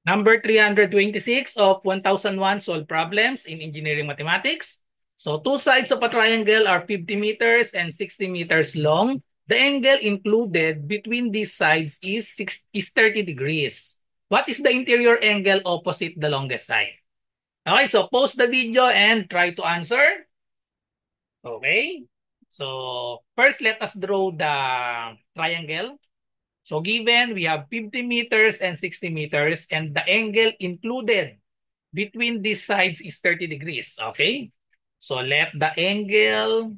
Number 326 of 1001 solved problems in engineering mathematics. So two sides of a triangle are 50 meters and 60 meters long. The angle included between these sides is 30 degrees. What is the interior angle opposite the longest side? Okay, so pause the video and try to answer. Okay. So first, let us draw the triangle. So given we have 50 meters and 60 meters and the angle included between these sides is 30 degrees. Okay. So let the angle,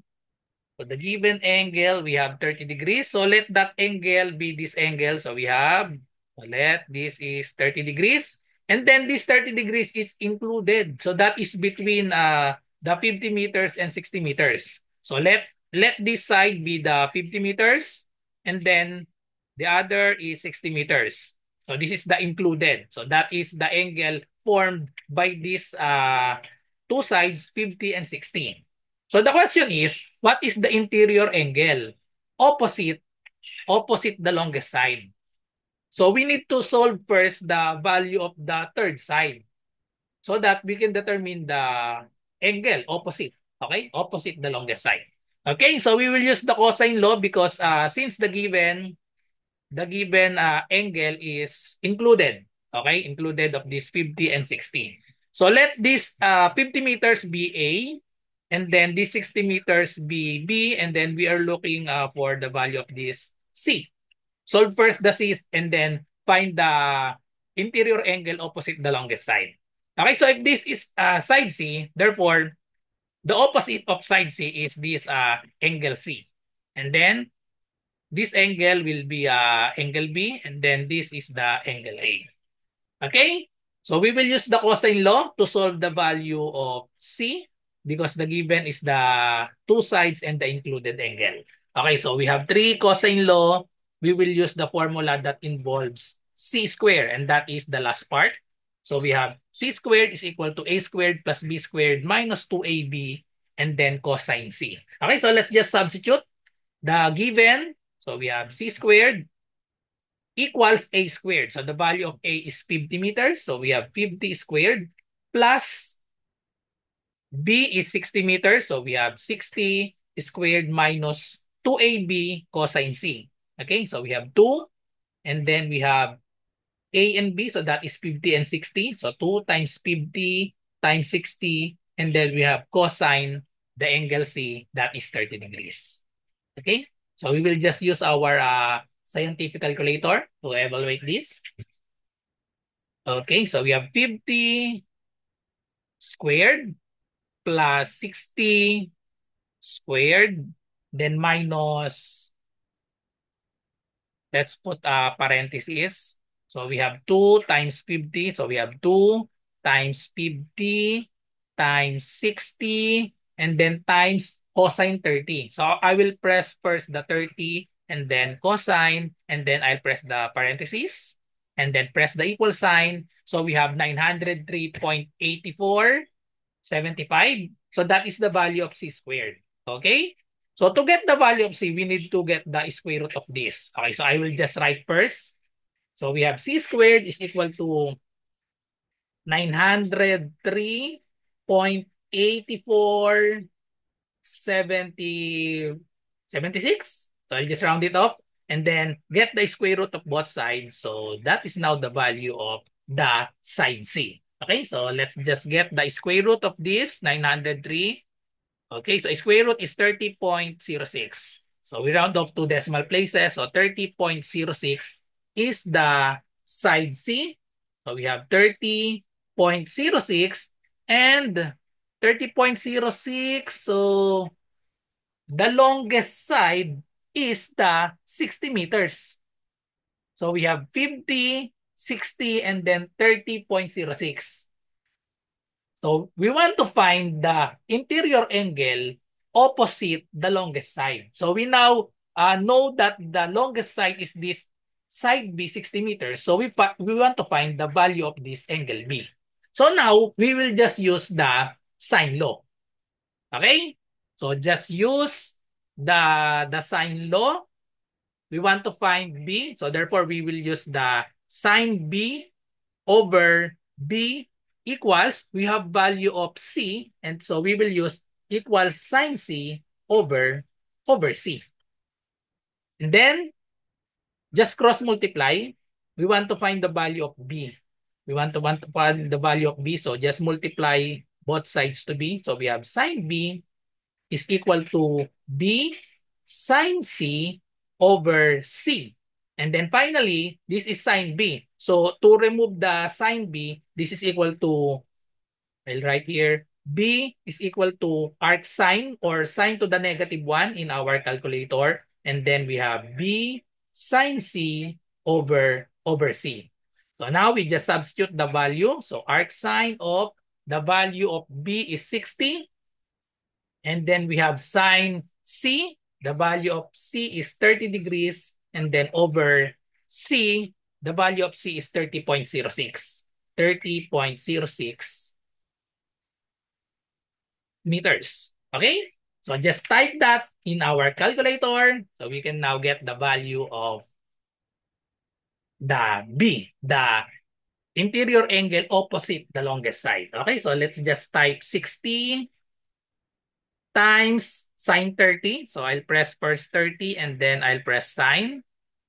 for the given angle, we have 30 degrees. So let that angle be this angle. So we have, let this is 30 degrees. And then this 30 degrees is included. So that is between the 50 meters and 60 meters. So let this side be the 50 meters. And then the other is 60 meters. So this is the included. So that is the angle formed by these two sides, 50 and 60. So the question is, what is the interior angle opposite opposite the longest side? So we need to solve first the value of the third side so that we can determine the angle opposite. Okay? Opposite the longest side. Okay, so we will use the cosine law because since the given angle is included. Okay? Included of this 50 and 60. So let this 50 meters be A, and then this 60 meters be B, and then we are looking for the value of this C. Solve first the C and then find the interior angle opposite the longest side. Okay, so if this is side C, therefore, the opposite of side C is this angle C. And then this angle will be angle B, and then this is the angle A. Okay? So we will use the cosine law to solve the value of C because the given is the two sides and the included angle. Okay, so we have three cosine law. We will use the formula that involves C squared, and that is the last part. So we have C squared is equal to A squared plus B squared minus 2AB and then cosine C. Okay, so let's just substitute the given. So we have C squared equals A squared. So the value of A is 50 meters. So we have 50 squared plus B is 60 meters. So we have 60 squared minus 2AB cosine C. Okay, so we have 2 and then we have A and B. So that is 50 and 60. So 2 times 50 times 60. And then we have cosine the angle C that is 30 degrees. Okay, so we will just use our scientific calculator to evaluate this. Okay, so we have 50 squared plus 60 squared, then minus, let's put a parenthesis. So we have 2 times 50. So we have 2 times 50 times 60 and then times cosine 30. So I will press first the 30 and then cosine and then I'll press the parenthesis and then press the equal sign. So we have 903.8475. So that is the value of C squared. Okay? So to get the value of C, we need to get the square root of this. Okay, so I will just write first. So we have C squared is equal to 903.8476. So I'll just round it up and then get the square root of both sides. So that is now the value of the side C. Okay, so let's just get the square root of this 903. Okay, so square root is 30.06. So we round off two decimal places. So 30.06 is the side C. So we have 30.06 and 30.06. So the longest side is the 60 meters. So we have 50, 60, and then 30.06. So we want to find the interior angle opposite the longest side. So we now know that the longest side is this side B 60 meters. So we want to find the value of this angle B. So now we will just use the sine law. Okay? So just use the sine law. We want to find B. So therefore we will use the sine B over B equals, we have value of C, and so we will use equals sine C over C. And then, just cross multiply. We want to find the value of B. We want to find the value of B. So just multiply both sides to B. So we have sine B is equal to B sine C over C. And then finally, this is sine B. So to remove the sine B, this is equal to, I'll write here, B is equal to arc sine or sine to the -1 in our calculator. And then we have B sine C over C. So now we just substitute the value. So arc sine of the value of B is 60. And then we have sine C. The value of C is 30 degrees. And then over C, the value of C is 30.06. 30.06 meters. Okay? So just type that in our calculator. So we can now get the value of the B, the interior angle opposite the longest side. Okay? So let's just type 60 times sine 30. So I'll press first 30 and then I'll press sine.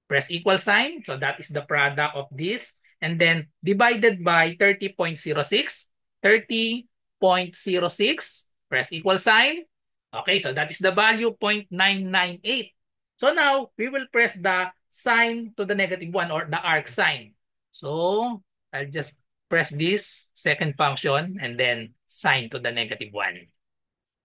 Press equal sign. So that is the product of this. And then divided by 30.06. 30.06. Press equal sign. Okay, so that is the value 0.998. So now we will press the sign to the -1 or the arc sign. So I'll just press this second function and then sign to the -1.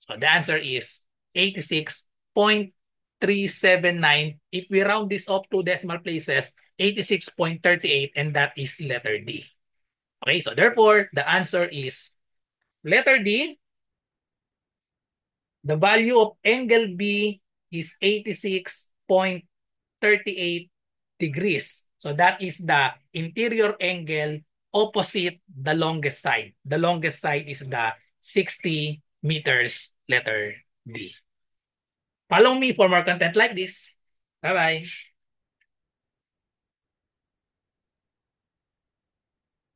So the answer is 86.379. If we round this up to decimal places, 86.38, and that is letter D. Okay, so therefore, the answer is letter D. The value of angle B is 86.38 degrees. So that is the interior angle opposite the longest side. The longest side is the 60 meters, letter D. Follow me for more content like this. Bye-bye.